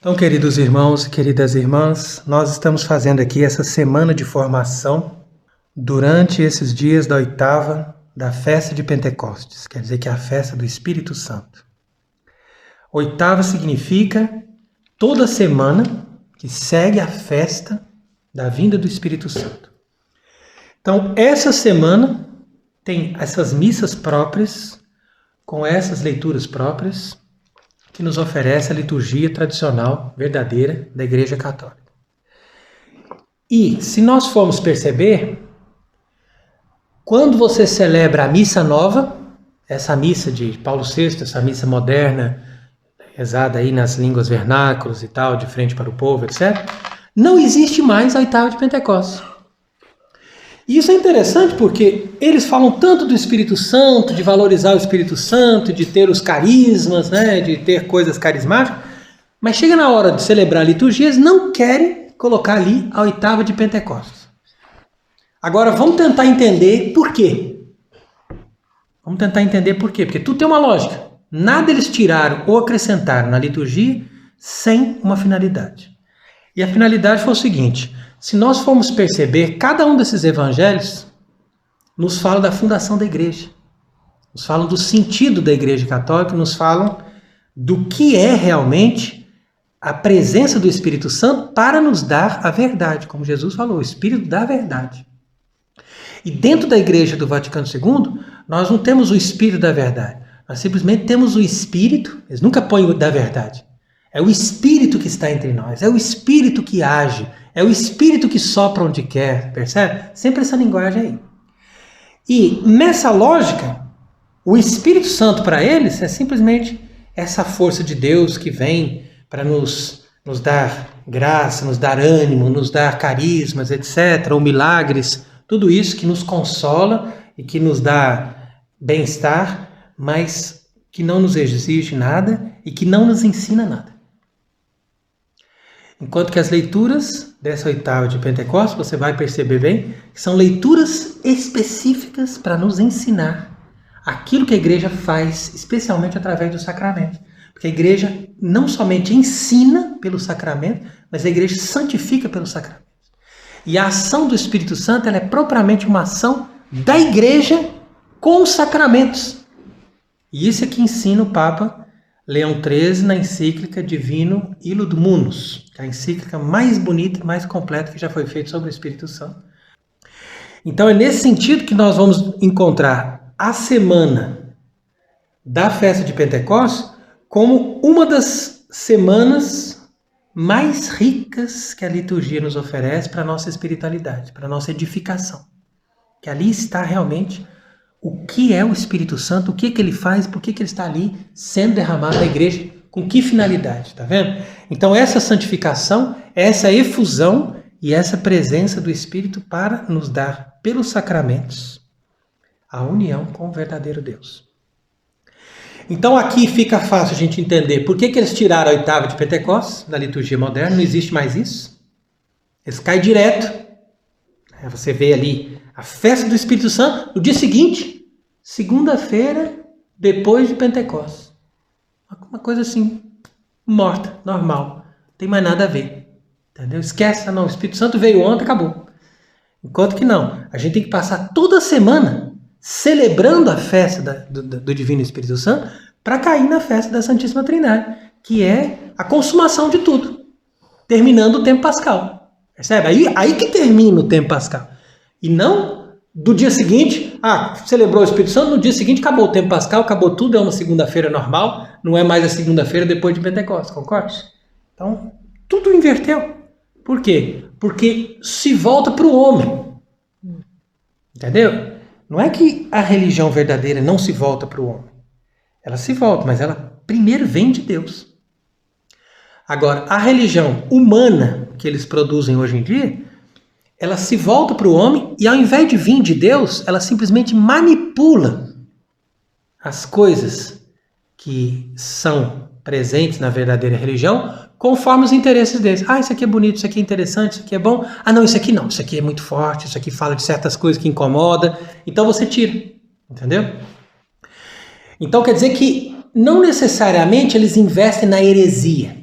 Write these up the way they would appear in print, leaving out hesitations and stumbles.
Então, queridos irmãos e queridas irmãs, nós estamos fazendo aqui essa semana de formação durante esses dias da oitava da festa de Pentecostes, quer dizer que é a festa do Espírito Santo. Oitava significa toda semana que segue a festa da vinda do Espírito Santo. Então, essa semana tem essas missas próprias, com essas leituras próprias, que nos oferece a liturgia tradicional, verdadeira, da Igreja Católica. E, se nós formos perceber, quando você celebra a missa nova, essa missa de Paulo VI, essa missa moderna, rezada aí nas línguas vernáculas e tal, de frente para o povo, etc., não existe mais a oitava de Pentecostes. E isso é interessante porque eles falam tanto do Espírito Santo, de valorizar o Espírito Santo, de ter os carismas, né, de ter coisas carismáticas, mas chega na hora de celebrar a liturgia, eles não querem colocar ali a oitava de Pentecostes. Agora vamos tentar entender por quê. Vamos tentar entender por quê, porque tudo tem uma lógica. Nada eles tiraram ou acrescentaram na liturgia sem uma finalidade. E a finalidade foi o seguinte: se nós formos perceber, cada um desses evangelhos nos fala da fundação da igreja, nos falam do sentido da Igreja Católica, nos falam do que é realmente a presença do Espírito Santo para nos dar a verdade, como Jesus falou, o Espírito da verdade. E dentro da Igreja do Vaticano II, nós não temos o Espírito da verdade, nós simplesmente temos o Espírito, eles nunca põem o da verdade. É o Espírito que está entre nós, é o Espírito que age, é o Espírito que sopra onde quer, percebe? Sempre essa linguagem aí. E nessa lógica, o Espírito Santo para eles é simplesmente essa força de Deus que vem para nos dar graça, nos dar ânimo, nos dar carismas, etc., ou milagres, tudo isso que nos consola e que nos dá bem-estar, mas que não nos exige nada e que não nos ensina nada. Enquanto que as leituras dessa oitava de Pentecostes, você vai perceber bem, que são leituras específicas para nos ensinar aquilo que a igreja faz, especialmente através do sacramento. Porque a igreja não somente ensina pelo sacramento, mas a igreja santifica pelo sacramento. E a ação do Espírito Santo ela é propriamente uma ação da igreja com os sacramentos. E isso é que ensina o Papa Leão XIII na encíclica Divino Illud Munus, que é a encíclica mais bonita e mais completa que já foi feita sobre o Espírito Santo. Então é nesse sentido que nós vamos encontrar a semana da festa de Pentecostes como uma das semanas mais ricas que a liturgia nos oferece para a nossa espiritualidade, para a nossa edificação. Que ali está realmente o que é o Espírito Santo, o que ele faz, por que ele está ali sendo derramado na igreja, com que finalidade, tá vendo? Então essa santificação, essa efusão e essa presença do Espírito para nos dar, pelos sacramentos, a união com o verdadeiro Deus. Então aqui fica fácil a gente entender por que eles tiraram a oitava de Pentecostes da liturgia moderna, não existe mais isso. Eles caem direto. Você vê ali a festa do Espírito Santo no dia seguinte, segunda-feira, depois de Pentecostes. Uma coisa assim, morta, normal. Não tem mais nada a ver. Entendeu? Esquece, não, o Espírito Santo veio ontem, acabou. Enquanto que não, a gente tem que passar toda semana celebrando a festa do Divino Espírito Santo para cair na festa da Santíssima Trindade, que é a consumação de tudo, terminando o tempo pascal. Percebe? Aí que termina o tempo pascal. E não do dia seguinte, celebrou o Espírito Santo, no dia seguinte acabou o tempo pascal, acabou tudo, é uma segunda-feira normal, não é mais a segunda-feira depois de Pentecostes, concorda? Então, tudo inverteu. Por quê? Porque se volta para o homem. Entendeu? Não é que a religião verdadeira não se volta para o homem. Ela se volta, mas ela primeiro vem de Deus. Agora, a religião humana que eles produzem hoje em dia, ela se volta para o homem e ao invés de vir de Deus, ela simplesmente manipula as coisas que são presentes na verdadeira religião conforme os interesses deles. Isso aqui é bonito, isso aqui é interessante, isso aqui é bom. Não, isso aqui não, isso aqui é muito forte, isso aqui fala de certas coisas que incomoda. Então você tira, entendeu? Então quer dizer que não necessariamente eles investem na heresia.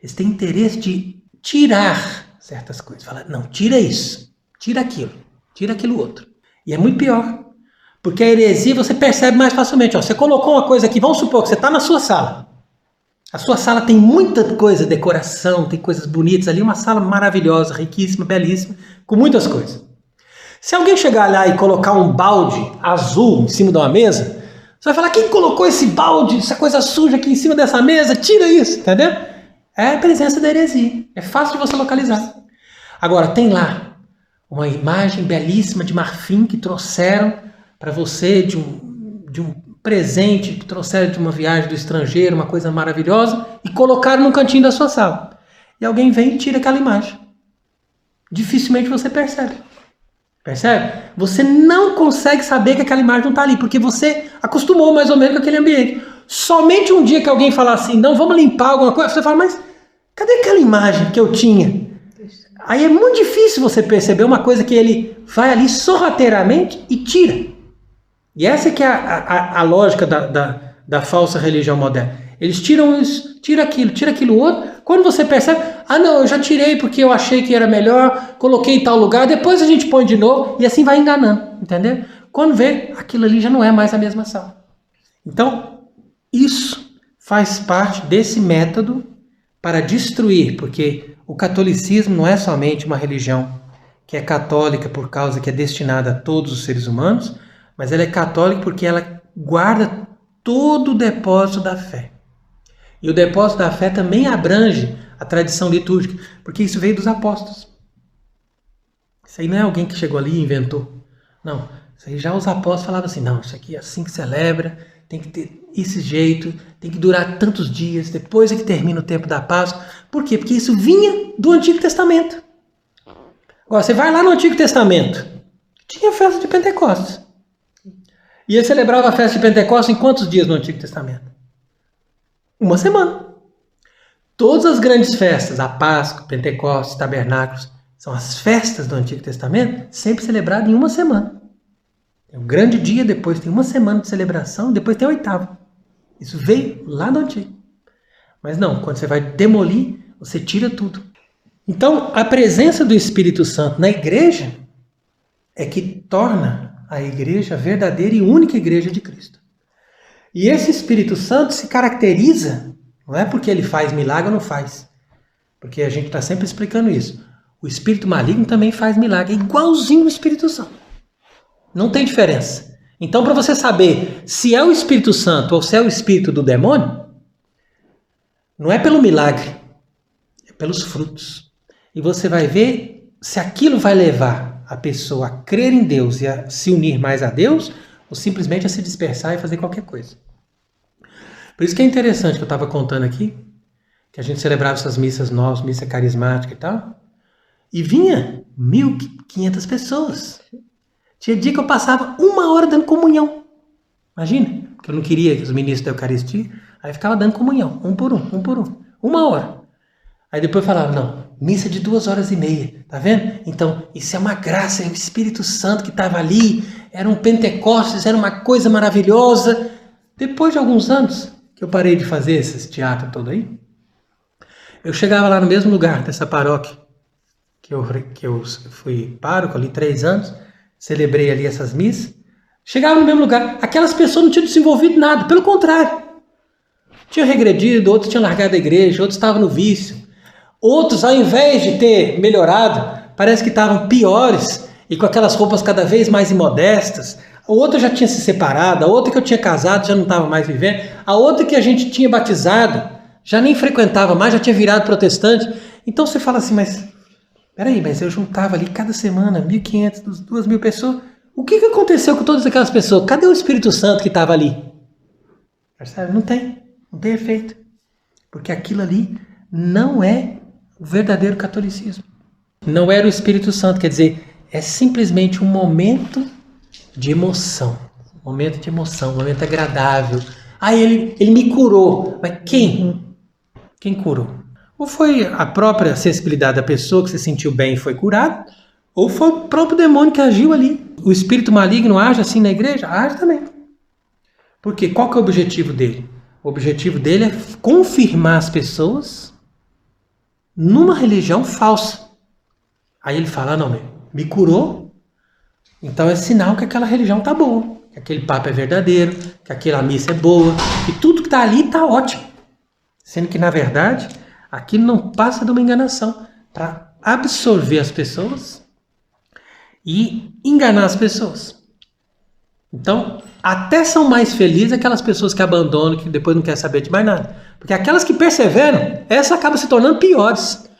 Eles têm interesse de tirar certas coisas. Fala, não, tira isso, tira aquilo outro. E é muito pior. Porque a heresia você percebe mais facilmente. Ó, você colocou uma coisa aqui, vamos supor que você está na sua sala. A sua sala tem muita coisa, decoração, tem coisas bonitas ali, uma sala maravilhosa, riquíssima, belíssima, com muitas coisas. Se alguém chegar lá e colocar um balde azul em cima de uma mesa, você vai falar, quem colocou esse balde, essa coisa suja aqui em cima dessa mesa? Tira isso, entendeu? É a presença da heresia. É fácil de você localizar. Agora, tem lá uma imagem belíssima de marfim que trouxeram para você de um presente, que trouxeram de uma viagem do estrangeiro, uma coisa maravilhosa, e colocaram no cantinho da sua sala. E alguém vem e tira aquela imagem. Dificilmente você percebe. Percebe? Você não consegue saber que aquela imagem não está ali, porque você acostumou mais ou menos com aquele ambiente. Somente um dia que alguém falar assim, não, vamos limpar alguma coisa, você fala, mas cadê aquela imagem que eu tinha? Aí é muito difícil você perceber uma coisa que ele vai ali sorrateiramente e tira. E essa que é a lógica da falsa religião moderna. Eles tiram isso, tira aquilo outro. Quando você percebe, não, eu já tirei porque eu achei que era melhor, coloquei em tal lugar, depois a gente põe de novo e assim vai enganando, entendeu? Quando vê, aquilo ali já não é mais a mesma sala. Então, isso faz parte desse método para destruir, porque o catolicismo não é somente uma religião que é católica por causa que é destinada a todos os seres humanos, mas ela é católica porque ela guarda todo o depósito da fé. E o depósito da fé também abrange a tradição litúrgica, porque isso veio dos apóstolos. Isso aí não é alguém que chegou ali e inventou. Não, isso aí já os apóstolos falavam assim, não, isso aqui é assim que celebra, tem que ter esse jeito, tem que durar tantos dias, depois é que termina o tempo da Páscoa. Por quê? Porque isso vinha do Antigo Testamento. Agora, você vai lá no Antigo Testamento, tinha a festa de Pentecostes. E ele celebrava a festa de Pentecostes em quantos dias no Antigo Testamento? Uma semana. Todas as grandes festas, a Páscoa, Pentecostes, Tabernáculos, são as festas do Antigo Testamento, sempre celebradas em uma semana. Tem um grande dia, depois tem uma semana de celebração, depois tem a oitava. Isso veio lá do Antigo. Mas não, quando você vai demolir, você tira tudo. Então, a presença do Espírito Santo na igreja é que torna a igreja a verdadeira e única igreja de Cristo. E esse Espírito Santo se caracteriza, não é porque ele faz milagre ou não faz, porque a gente está sempre explicando isso. O espírito maligno também faz milagre, é igualzinho o Espírito Santo. Não tem diferença. Então, para você saber se é o Espírito Santo ou se é o espírito do demônio, não é pelo milagre, é pelos frutos. E você vai ver se aquilo vai levar a pessoa a crer em Deus e a se unir mais a Deus, ou simplesmente a se dispersar e fazer qualquer coisa. Por isso que é interessante que eu estava contando aqui, que a gente celebrava essas missas novas, missa carismática e tal, e vinha 1.500 pessoas. Tinha dia que eu passava 1 hora dando comunhão. Imagina, porque eu não queria que os ministros da Eucaristia, aí ficava dando comunhão, um por um. 1 hora. Aí depois falava, não, missa de 2h30, tá vendo? Então, isso é uma graça, é o Espírito Santo que estava ali, era um Pentecostes, era uma coisa maravilhosa. Depois de alguns anos que eu parei de fazer esse teatro todo aí, eu chegava lá no mesmo lugar dessa paróquia, que eu fui pároco ali 3 anos, celebrei ali essas missas, chegava no mesmo lugar, aquelas pessoas não tinham desenvolvido nada, pelo contrário, tinham regredido, outros tinham largado a igreja, outros estavam no vício, outros, ao invés de ter melhorado, parece que estavam piores e com aquelas roupas cada vez mais imodestas. A outra já tinha se separado, a outra que eu tinha casado já não estava mais vivendo, a outra que a gente tinha batizado já nem frequentava mais, já tinha virado protestante. Então você fala assim, mas peraí, mas eu juntava ali cada semana 1.500, 2.000 pessoas. O que aconteceu com todas aquelas pessoas? Cadê o Espírito Santo que estava ali? Percebe? Não tem efeito. Porque aquilo ali não é o verdadeiro catolicismo. Não era o Espírito Santo, quer dizer, é simplesmente um momento de emoção. Um momento agradável. Ele me curou. Mas quem? Quem curou? Ou foi a própria sensibilidade da pessoa que se sentiu bem e foi curada, ou foi o próprio demônio que agiu ali. O espírito maligno age assim na igreja? Age também. Por quê? Qual que é o objetivo dele? O objetivo dele é confirmar as pessoas numa religião falsa. Aí ele fala, não, me curou, então é sinal que aquela religião tá boa, que aquele Papa é verdadeiro, que aquela missa é boa, que tudo que está ali está ótimo. Sendo que, na verdade, aquilo não passa de uma enganação para absorver as pessoas e enganar as pessoas. Então, até são mais felizes aquelas pessoas que abandonam, que depois não querem saber de mais nada. Porque aquelas que perseveram, essas acabam se tornando piores.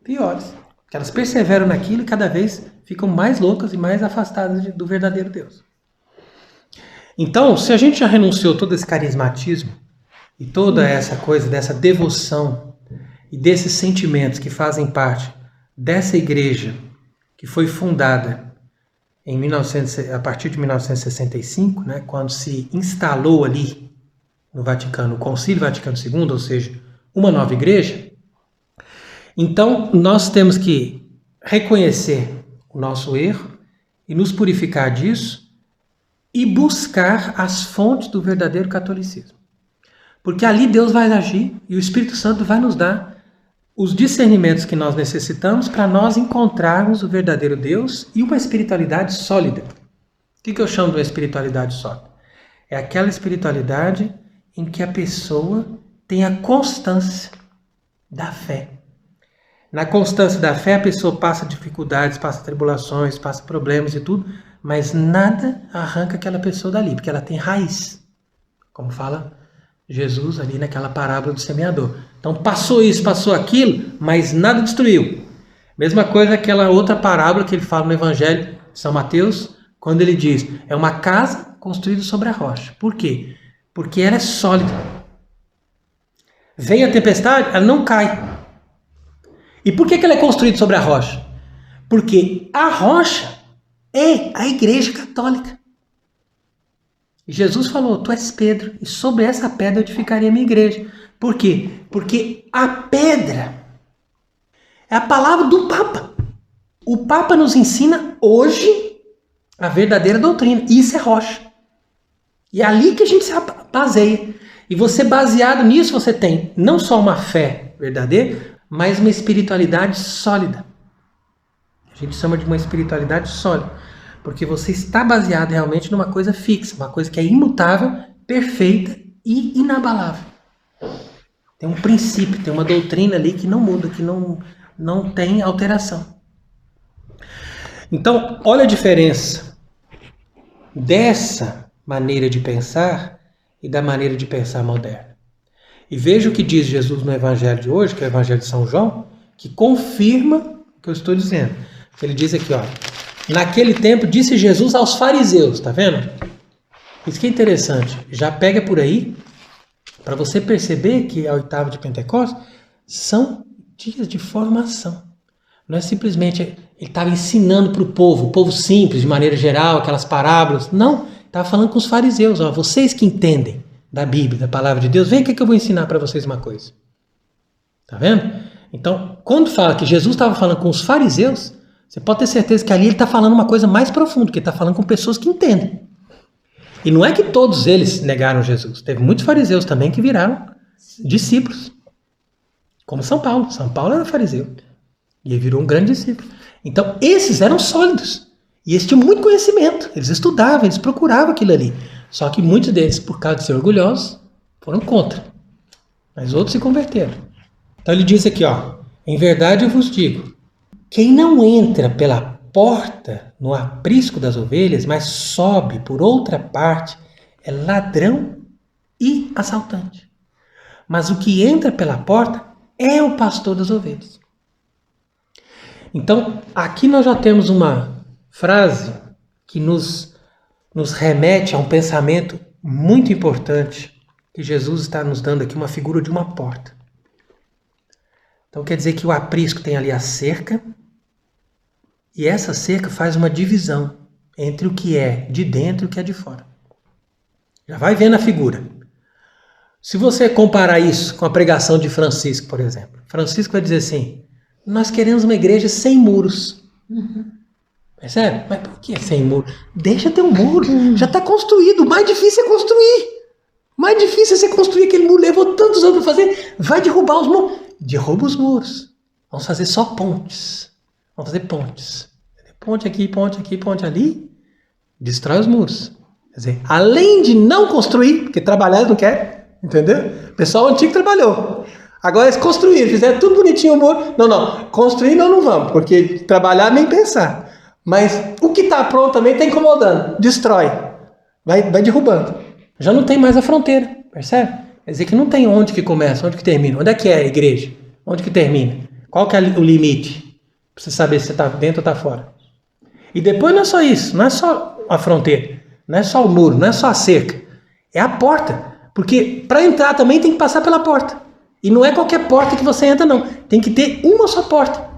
Piores. Porque elas perseveram naquilo e cada vez ficam mais loucas e mais afastadas do verdadeiro Deus. Então, se a gente já renunciou todo esse carismatismo e toda essa coisa dessa devoção e desses sentimentos que fazem parte dessa igreja que foi fundada a partir de 1965, né, quando se instalou ali no Vaticano o Concílio Vaticano II, ou seja, uma nova igreja, então nós temos que reconhecer o nosso erro e nos purificar disso e buscar as fontes do verdadeiro catolicismo. Porque ali Deus vai agir e o Espírito Santo vai nos dar os discernimentos que nós necessitamos para nós encontrarmos o verdadeiro Deus e uma espiritualidade sólida. O que eu chamo de uma espiritualidade sólida? É aquela espiritualidade em que a pessoa tem a constância da fé. Na constância da fé, a pessoa passa dificuldades, passa tribulações, passa problemas e tudo, mas nada arranca aquela pessoa dali, porque ela tem raiz. Como fala Jesus ali naquela parábola do semeador. Então passou isso, passou aquilo, mas nada destruiu. Mesma coisa aquela outra parábola que ele fala no Evangelho de São Mateus, quando ele diz, é uma casa construída sobre a rocha. Por quê? Porque ela é sólida. Vem a tempestade, ela não cai. E por que ela é construída sobre a rocha? Porque a rocha é a Igreja Católica. E Jesus falou, tu és Pedro, e sobre essa pedra eu edificarei a minha igreja. Por quê? Porque a pedra é a palavra do Papa. O Papa nos ensina hoje a verdadeira doutrina. Isso é rocha. E é ali que a gente se baseia. E você, baseado nisso, você tem não só uma fé verdadeira, mas uma espiritualidade sólida. A gente chama de uma espiritualidade sólida. Porque você está baseado realmente numa coisa fixa, uma coisa que é imutável, perfeita e inabalável. Tem um princípio, tem uma doutrina ali que não muda, que não tem alteração. Então, olha a diferença dessa maneira de pensar e da maneira de pensar moderna. E veja o que diz Jesus no Evangelho de hoje, que é o Evangelho de São João, que confirma o que eu estou dizendo. Ele diz aqui, ó. Naquele tempo disse Jesus aos fariseus, tá vendo? Isso que é interessante. Já pega por aí, para você perceber que a oitava de Pentecostes são dias de formação. Não é simplesmente ele estava ensinando para o povo simples, de maneira geral, aquelas parábolas. Não, estava falando com os fariseus. Ó, vocês que entendem da Bíblia, da palavra de Deus, vem aqui que eu vou ensinar para vocês uma coisa. Tá vendo? Então, quando fala que Jesus estava falando com os fariseus, você pode ter certeza que ali ele está falando uma coisa mais profunda, que ele está falando com pessoas que entendem. E não é que todos eles negaram Jesus. Teve muitos fariseus também que viraram discípulos. Como São Paulo. São Paulo era fariseu. E ele virou um grande discípulo. Então, esses eram sólidos. E eles tinham muito conhecimento. Eles estudavam, eles procuravam aquilo ali. Só que muitos deles, por causa de ser orgulhosos, foram contra. Mas outros se converteram. Então ele diz aqui, ó. Em verdade eu vos digo, quem não entra pela porta no aprisco das ovelhas, mas sobe por outra parte, é ladrão e assaltante. Mas o que entra pela porta é o pastor das ovelhas. Então, aqui nós já temos uma frase que nos remete a um pensamento muito importante, que Jesus está nos dando aqui uma figura de uma porta. Então quer dizer que o aprisco tem ali a cerca, e essa cerca faz uma divisão entre o que é de dentro e o que é de fora. Já vai vendo a figura. Se você comparar isso com a pregação de Francisco, por exemplo. Francisco vai dizer assim, nós queremos uma igreja sem muros. Percebe? Mas por que sem muro? Deixa ter um muro. Já está construído. O mais difícil é construir. O mais difícil é você construir aquele muro. Levou tantos anos para fazer. Vai derrubar os muros. Derruba os muros. Vamos fazer só pontes. Vamos fazer pontes. Ponte aqui, ponte aqui, ponte ali. Destrói os muros. Quer dizer, além de não construir, porque trabalhar eles não querem, entendeu? O pessoal antigo trabalhou. Agora eles construíram, fizeram tudo bonitinho o muro. Não, construir não vamos, porque trabalhar nem pensar. Mas o que está pronto também está incomodando. Destrói. Vai derrubando. Já não tem mais a fronteira, percebe? Quer dizer que não tem onde que começa, onde que termina. Onde é que é a igreja? Onde que termina? Qual que é o limite? Para você saber se você está dentro ou está fora. E depois não é só isso, não é só a fronteira, não é só o muro, não é só a cerca. É a porta. Porque para entrar também tem que passar pela porta. E não é qualquer porta que você entra, não. Tem que ter uma só porta.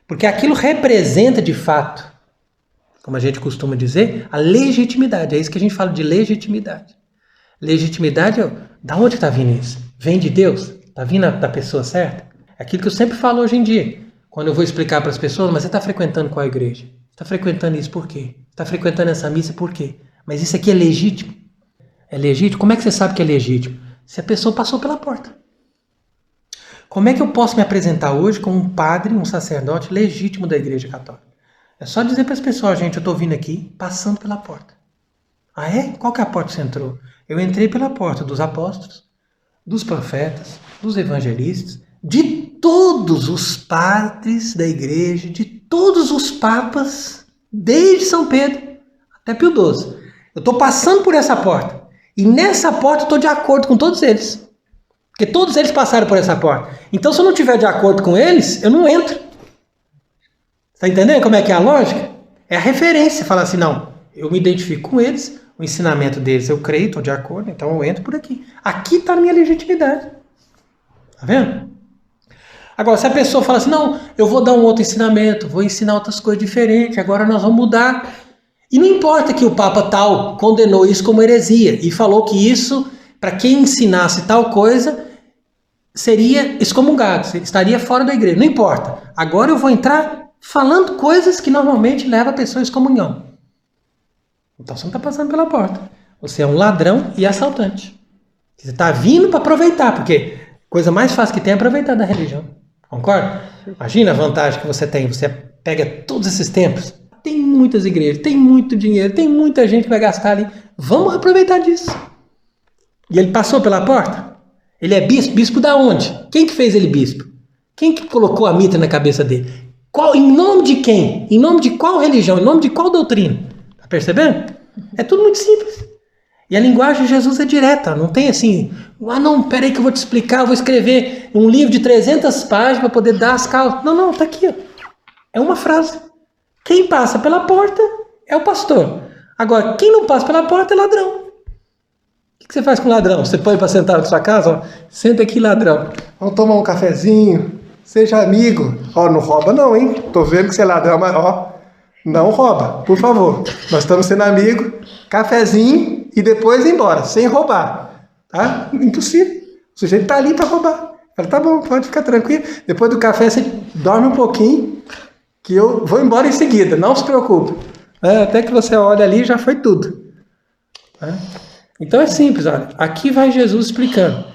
Porque aquilo representa, de fato, como a gente costuma dizer, a legitimidade. É isso que a gente fala de legitimidade. Legitimidade, da onde está vindo isso? Vem de Deus? Está vindo da pessoa certa? É aquilo que eu sempre falo hoje em dia. Quando eu vou explicar para as pessoas, mas você está frequentando qual igreja? Está frequentando isso por quê? Está frequentando essa missa por quê? Mas isso aqui é legítimo? É legítimo? Como é que você sabe que é legítimo? Se a pessoa passou pela porta. Como é que eu posso me apresentar hoje como um padre, um sacerdote legítimo da Igreja Católica? É só dizer para as pessoas, gente, eu estou vindo aqui passando pela porta. Ah é? Qual que é a porta que você entrou? Eu entrei pela porta dos apóstolos, dos profetas, dos evangelistas, de todos os padres da igreja, de todos os papas, desde São Pedro até Pio XII. Eu estou passando por essa porta. E nessa porta eu estou de acordo com todos eles. Porque todos eles passaram por essa porta. Então, se eu não estiver de acordo com eles, eu não entro. Está entendendo como é que é a lógica? É a referência. Falar assim, não, eu me identifico com eles, o ensinamento deles eu creio, estou de acordo, então eu entro por aqui. Aqui está a minha legitimidade. Está vendo? Agora, se a pessoa fala assim, não, eu vou dar um outro ensinamento, vou ensinar outras coisas diferentes, agora nós vamos mudar. E não importa que o Papa tal condenou isso como heresia e falou que isso, para quem ensinasse tal coisa, seria excomungado, estaria fora da igreja. Não importa. Agora eu vou entrar falando coisas que normalmente levam a pessoa à excomunhão. Então você não está passando pela porta. Você é um ladrão e assaltante. Você está vindo para aproveitar, porque a coisa mais fácil que tem é aproveitar da religião. Concorda? Imagina a vantagem que você tem. Você pega todos esses templos. Tem muitas igrejas, tem muito dinheiro, tem muita gente que vai gastar ali. Vamos aproveitar disso. E ele passou pela porta? Ele é bispo? Bispo da onde? Quem que fez ele bispo? Quem que colocou a mitra na cabeça dele? Em nome de quem? Em nome de qual religião? Em nome de qual doutrina? Tá percebendo? É tudo muito simples. E a linguagem de Jesus é direta. Não tem assim, não, peraí que eu vou te explicar, eu vou escrever um livro de 300 páginas para poder dar as causas. Não, tá aqui. Ó. É uma frase. Quem passa pela porta é o pastor. Agora, quem não passa pela porta é ladrão. O que você faz com ladrão? Você põe para sentar na sua casa? Ó, senta aqui, ladrão. Vamos tomar um cafezinho. Seja amigo. Ó, não rouba não, hein? Tô vendo que você é ladrão, mas ó, não rouba, por favor. Nós estamos sendo amigos. Cafezinho e depois ir embora, sem roubar. Tá? Impossível. O sujeito tá ali para roubar. Fala, tá bom, pode ficar tranquilo. Depois do café você dorme um pouquinho, que eu vou embora em seguida. Não se preocupe. Até que você olha ali, já foi tudo. Então é simples, olha. Aqui vai Jesus explicando.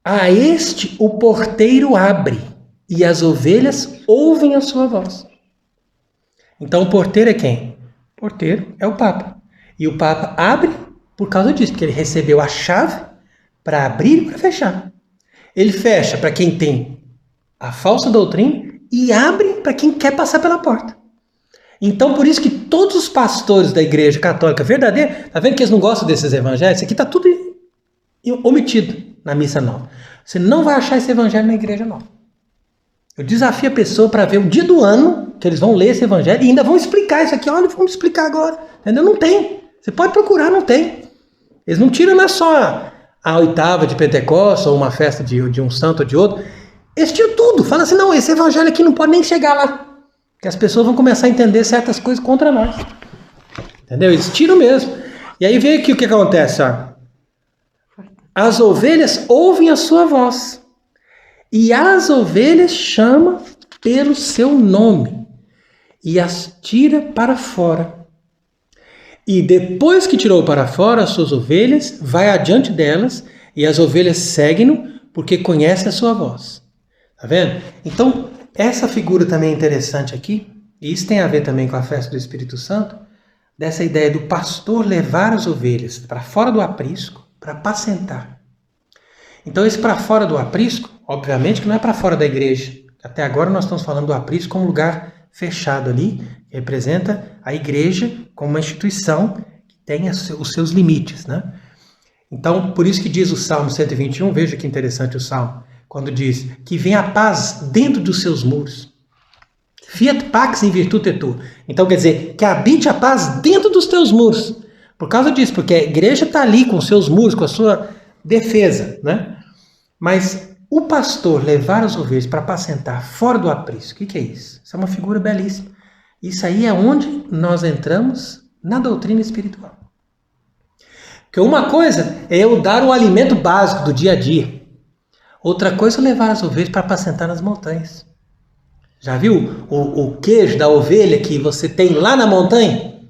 A este o porteiro abre, e as ovelhas ouvem a sua voz. Então o porteiro é quem? O porteiro é o Papa. E o Papa abre por causa disso, porque ele recebeu a chave para abrir e para fechar. Ele fecha para quem tem a falsa doutrina e abre para quem quer passar pela porta. Então, por isso que todos os pastores da Igreja Católica verdadeira, tá vendo que eles não gostam desses evangelhos? Isso aqui está tudo omitido na missa nova. Você não vai achar esse evangelho na Igreja Nova. Eu desafio a pessoa para ver o dia do ano que eles vão ler esse evangelho e ainda vão explicar isso aqui. Olha, vamos explicar agora. Entendeu? Não tem. Você pode procurar, não tem. Eles não tiram, não é só a oitava de Pentecostes ou uma festa de um santo ou de outro. Eles tiram tudo. Fala assim, não, esse evangelho aqui não pode nem chegar lá. Porque as pessoas vão começar a entender certas coisas contra nós. Entendeu? Eles tiram mesmo. E aí vem aqui o que acontece. Ó. As ovelhas ouvem a sua voz. E as ovelhas chama pelo seu nome. E as tira para fora. E depois que tirou para fora as suas ovelhas, vai adiante delas. E as ovelhas seguem-no porque conhecem a sua voz. Tá vendo? Então, essa figura também é interessante aqui, e isso tem a ver também com a festa do Espírito Santo, dessa ideia do pastor levar as ovelhas para fora do aprisco para apacentar. Então, esse para fora do aprisco, obviamente que não é para fora da igreja. Até agora nós estamos falando do aprisco como lugar fechado ali, que representa a igreja como uma instituição que tem os seus limites, né? Então, por isso que diz o Salmo 121, veja que interessante o Salmo, quando diz que vem a paz dentro dos seus muros. Fiat pax in virtute tua. Então quer dizer, que habite a paz dentro dos teus muros. Por causa disso, porque a igreja está ali com seus muros, com a sua defesa, né? Mas o pastor levar as ovelhas para apacentar fora do aprisco, o que é isso? Isso é uma figura belíssima. Isso aí é onde nós entramos na doutrina espiritual. Porque uma coisa é eu dar o alimento básico do dia a dia. Outra coisa é levar as ovelhas para apacentar nas montanhas. Já viu o queijo da ovelha que você tem lá na montanha?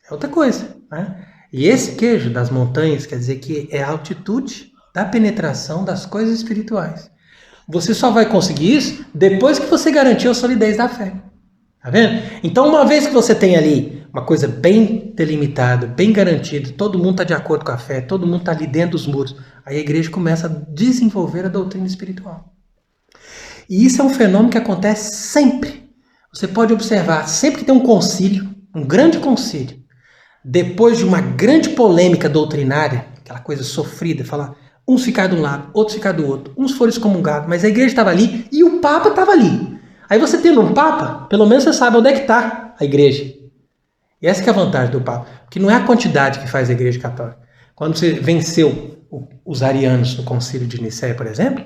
É outra coisa, né? E esse queijo das montanhas quer dizer que é a altitude da penetração das coisas espirituais. Você só vai conseguir isso depois que você garantiu a solidez da fé. Tá vendo? Então, uma vez que você tem ali uma coisa bem delimitada, bem garantida, todo mundo está de acordo com a fé, todo mundo está ali dentro dos muros, aí a igreja começa a desenvolver a doutrina espiritual. E isso é um fenômeno que acontece sempre. Você pode observar, sempre que tem um concílio, um grande concílio, depois de uma grande polêmica doutrinária, aquela coisa sofrida, falar, uns ficaram de um lado, outros ficaram do outro, uns foram excomungados, mas a igreja estava ali e o Papa estava ali. Aí você tendo um Papa, pelo menos você sabe onde é que está a igreja. E essa que é a vantagem do Papa, porque não é a quantidade que faz a igreja católica. Quando você venceu os arianos no concílio de Nicéia, por exemplo,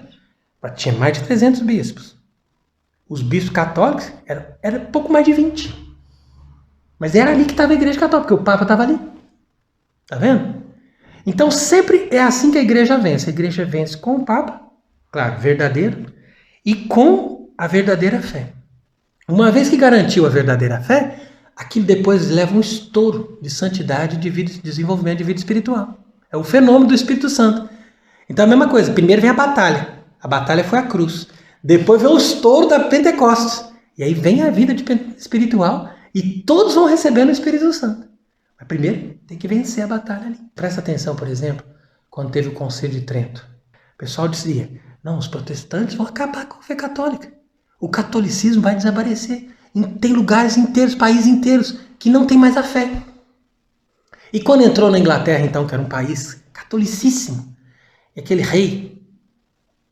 tinha mais de 300 bispos. Os bispos católicos era pouco mais de 20. Mas era ali que estava a igreja católica, porque o Papa estava ali. Tá vendo? Então sempre é assim que a igreja vence. A igreja vence com o Papa, claro, verdadeiro, e com a verdadeira fé. Uma vez que garantiu a verdadeira fé, aquilo depois leva um estouro de santidade, de desenvolvimento de vida espiritual. É o fenômeno do Espírito Santo. Então a mesma coisa, primeiro vem a batalha. A batalha foi a cruz. Depois vem o estouro da Pentecostes. E aí vem a vida espiritual e todos vão recebendo o Espírito Santo. Mas primeiro tem que vencer a batalha ali. Presta atenção, por exemplo, quando teve o Concílio de Trento. O pessoal dizia, não, os protestantes vão acabar com a fé católica. O catolicismo vai desaparecer. Tem lugares inteiros, países inteiros, que não tem mais a fé. E quando entrou na Inglaterra, então, que era um país catolicíssimo, e aquele rei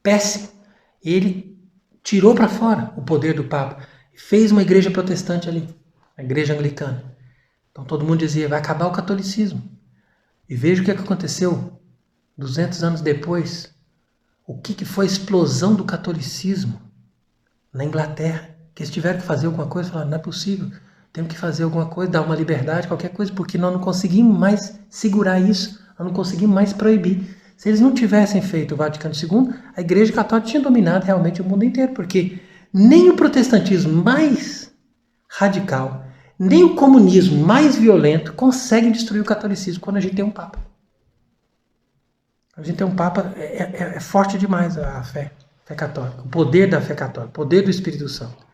péssimo, ele tirou para fora o poder do Papa e fez uma igreja protestante ali, a igreja anglicana. Então todo mundo dizia, vai acabar o catolicismo. E veja o que aconteceu 200 anos depois. O que foi a explosão do catolicismo na Inglaterra? Que eles tiveram que fazer alguma coisa, falaram, não é possível, temos que fazer alguma coisa, dar uma liberdade, qualquer coisa, porque nós não conseguimos mais segurar isso, nós não conseguimos mais proibir. Se eles não tivessem feito o Vaticano II, a Igreja Católica tinha dominado realmente o mundo inteiro, porque nem o protestantismo mais radical, nem o comunismo mais violento conseguem destruir o catolicismo quando a gente tem um Papa. A gente tem um Papa, é forte demais a fé católica, o poder da fé católica, o poder do Espírito Santo.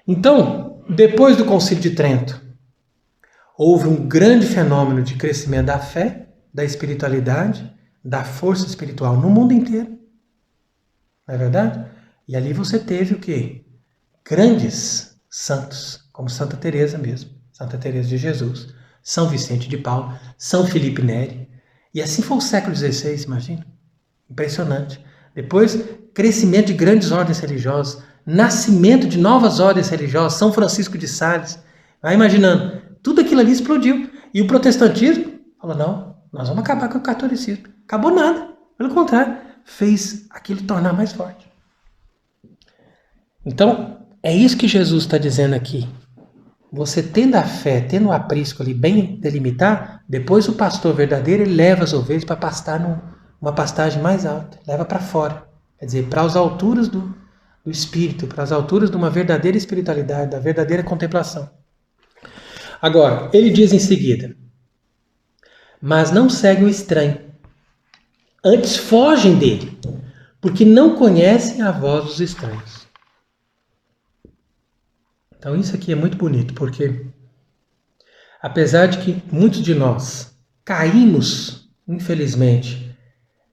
Então, depois do Concílio de Trento, houve um grande fenômeno de crescimento da fé, da espiritualidade, da força espiritual no mundo inteiro. Não é verdade? E ali você teve o quê? Grandes santos, como Santa Teresa mesmo, Santa Teresa de Jesus, São Vicente de Paulo, São Felipe Neri. E assim foi o século XVI, imagina. Impressionante. Depois, crescimento de grandes ordens religiosas, nascimento de novas ordens religiosas, São Francisco de Sales. Vai imaginando, tudo aquilo ali explodiu. E o protestantismo falou, não, nós vamos acabar com o catolicismo. Acabou nada. Pelo contrário, fez aquilo tornar mais forte. Então, é isso que Jesus está dizendo aqui. Você tendo a fé, tendo o aprisco ali bem delimitado, depois o pastor verdadeiro ele leva as ovelhas para pastar numa pastagem mais alta. Leva para fora. Quer dizer, para as alturas do espírito, para as alturas de uma verdadeira espiritualidade, da verdadeira contemplação. Agora, ele diz em seguida, mas não seguem o estranho. Antes fogem dele, porque não conhecem a voz dos estranhos. Então isso aqui é muito bonito, porque apesar de que muitos de nós caímos, infelizmente,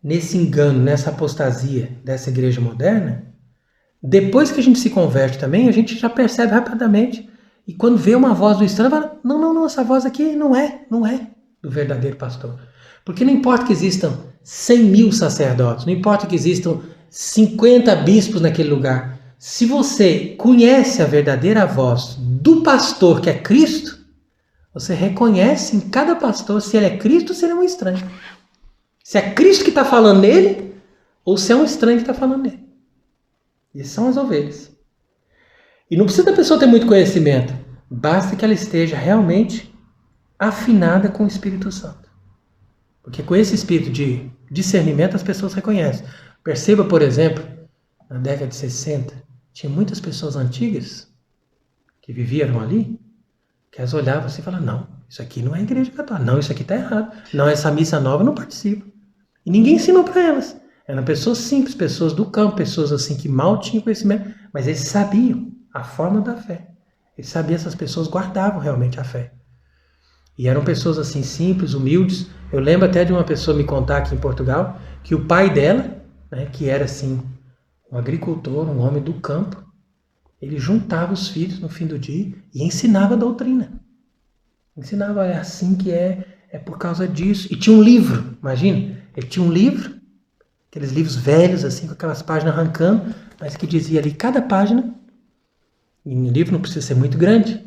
nesse engano, nessa apostasia dessa igreja moderna, depois que a gente se converte também, a gente já percebe rapidamente. E quando vê uma voz do estranho, fala, não, essa voz aqui não é do verdadeiro pastor. Porque não importa que existam 100 mil sacerdotes, não importa que existam 50 bispos naquele lugar. Se você conhece a verdadeira voz do pastor, que é Cristo, você reconhece em cada pastor se ele é Cristo ou se ele é um estranho. Se é Cristo que está falando nele, ou se é um estranho que está falando nele. Essas são as ovelhas. E não precisa da pessoa ter muito conhecimento. Basta que ela esteja realmente afinada com o Espírito Santo. Porque com esse espírito de discernimento as pessoas reconhecem. Perceba, por exemplo, na década de 60, tinha muitas pessoas antigas que viviam ali, que elas olhavam assim e falavam, não, isso aqui não é igreja católica, não, isso aqui está errado, não, essa missa nova eu não participo. E ninguém ensinou para elas. Eram pessoas simples, pessoas do campo, pessoas assim que mal tinham conhecimento, mas eles sabiam a forma da fé. Eles sabiam, essas pessoas guardavam realmente a fé. E eram pessoas assim simples, humildes. Eu lembro até de uma pessoa me contar aqui em Portugal que o pai dela, né, que era assim um agricultor, um homem do campo, ele juntava os filhos no fim do dia e ensinava a doutrina. Ensinava, é assim que é por causa disso. E tinha um livro, imagina, ele tinha um livro, aqueles livros velhos, assim, com aquelas páginas arrancando, mas que dizia ali, cada página, e o livro não precisa ser muito grande,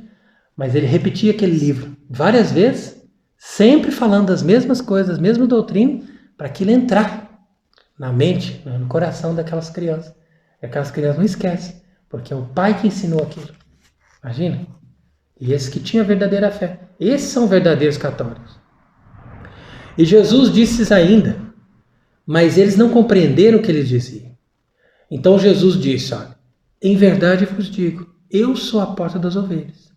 mas ele repetia aquele livro várias vezes, sempre falando das mesmas coisas, as mesmas doutrinas, para aquilo entrar na mente, no coração daquelas crianças. E aquelas crianças não esquecem, porque é o pai que ensinou aquilo. Imagina? E esses que tinham a verdadeira fé. Esses são verdadeiros católicos. E Jesus disse ainda, mas eles não compreenderam o que ele dizia. Então Jesus disse, olha, em verdade vos digo, eu sou a porta das ovelhas.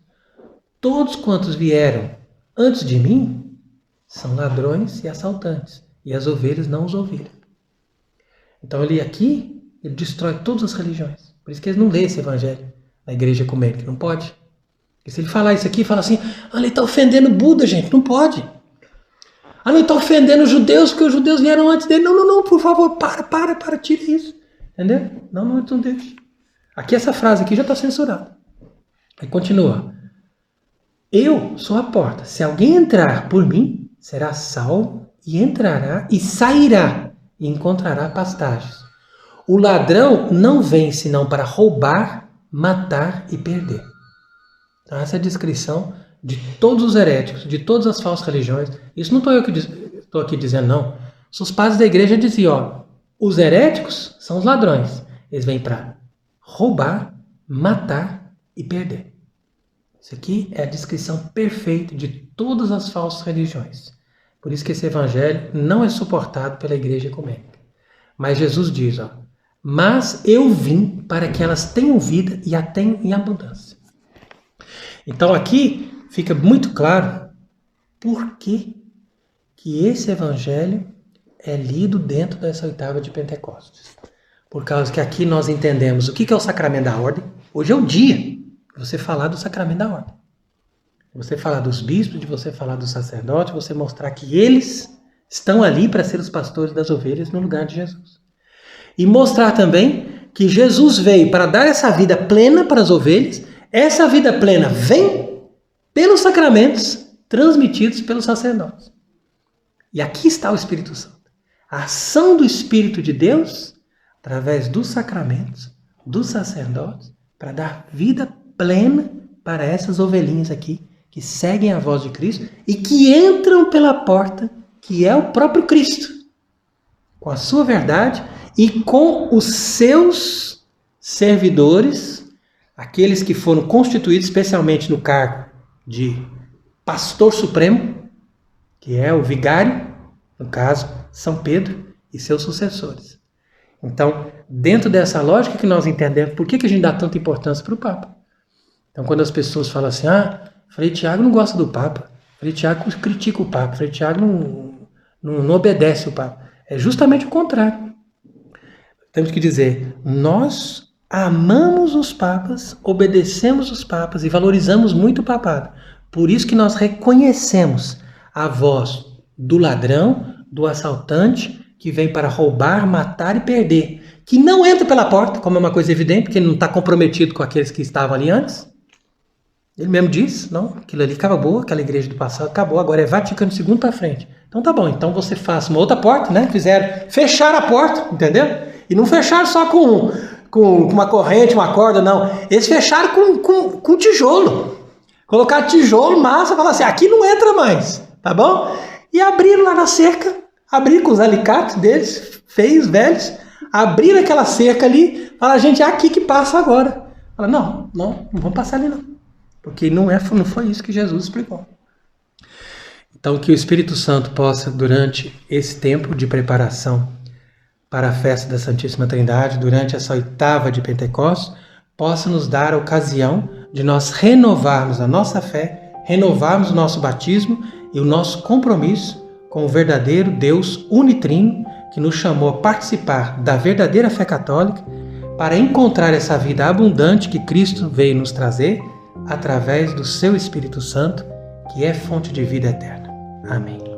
Todos quantos vieram antes de mim são ladrões e assaltantes, e as ovelhas não os ouviram. Então ele destrói todas as religiões. Por isso que eles não lêem esse evangelho na igreja ecumênica, não pode. E se ele falar isso aqui, fala assim, ele está ofendendo Buda, gente, não pode. Ele está ofendendo os judeus, porque os judeus vieram antes dele. Não, por favor, para, tira isso. Entendeu? Não deixa. Aqui essa frase aqui já está censurada. Aí continua. Eu sou a porta. Se alguém entrar por mim, será salvo e entrará e sairá e encontrará pastagens. O ladrão não vem senão para roubar, matar e perder. Então, essa é a descrição de todos os heréticos, de todas as falsas religiões. Isso não estou eu que estou aqui dizendo, não. Os padres da igreja diziam, os heréticos são os ladrões. Eles vêm para roubar, matar e perder. Isso aqui é a descrição perfeita de todas as falsas religiões. Por isso que esse evangelho não é suportado pela igreja ecumênica. Mas Jesus diz, mas eu vim para que elas tenham vida e a tenham em abundância. Então aqui fica muito claro por que esse evangelho é lido dentro dessa oitava de Pentecostes. Por causa que aqui nós entendemos o que é o sacramento da ordem. Hoje é o dia de você falar do sacramento da ordem. De você falar dos bispos, de você falar dos sacerdotes, você mostrar que eles estão ali para ser os pastores das ovelhas no lugar de Jesus. E mostrar também que Jesus veio para dar essa vida plena para as ovelhas. Essa vida plena vem pelos sacramentos transmitidos pelos sacerdotes. E aqui está o Espírito Santo. A ação do Espírito de Deus, através dos sacramentos, dos sacerdotes, para dar vida plena para essas ovelhinhas aqui, que seguem a voz de Cristo e que entram pela porta, que é o próprio Cristo, com a sua verdade e com os seus servidores, aqueles que foram constituídos especialmente no cargo de pastor supremo, que é o vigário, no caso, São Pedro e seus sucessores. Então, dentro dessa lógica que nós entendemos, por que a gente dá tanta importância para o Papa? Então, quando as pessoas falam assim, Frei Tiago não gosta do Papa, Frei Tiago critica o Papa, Frei Tiago não obedece o Papa. É justamente o contrário. Temos que dizer, nós amamos os papas, obedecemos os papas e valorizamos muito o papado. Por isso que nós reconhecemos a voz do ladrão, do assaltante, que vem para roubar, matar e perder. Que não entra pela porta, como é uma coisa evidente, porque ele não está comprometido com aqueles que estavam ali antes. Ele mesmo diz, não, aquilo ali acabou, aquela igreja do passado acabou, agora é Vaticano II para frente. Então tá bom, então você faz uma outra porta, né? Fecharam a porta, entendeu? E não fecharam só com uma corrente, uma corda, não. Eles fecharam com tijolo. Colocaram tijolo, massa, falaram assim, aqui não entra mais, tá bom? E abriram lá na cerca, abriram com os alicates deles, feios, velhos, abriram aquela cerca ali, falaram, gente, é aqui que passa agora. Falaram, não vamos passar ali não. Porque não foi isso que Jesus explicou. Então, que o Espírito Santo possa, durante esse tempo de preparação para a festa da Santíssima Trindade, durante essa 8ª de Pentecostes, possa nos dar a ocasião de nós renovarmos a nossa fé, renovarmos o nosso batismo e o nosso compromisso com o verdadeiro Deus unitrino que nos chamou a participar da verdadeira fé católica para encontrar essa vida abundante que Cristo veio nos trazer através do seu Espírito Santo, que é fonte de vida eterna. Amém.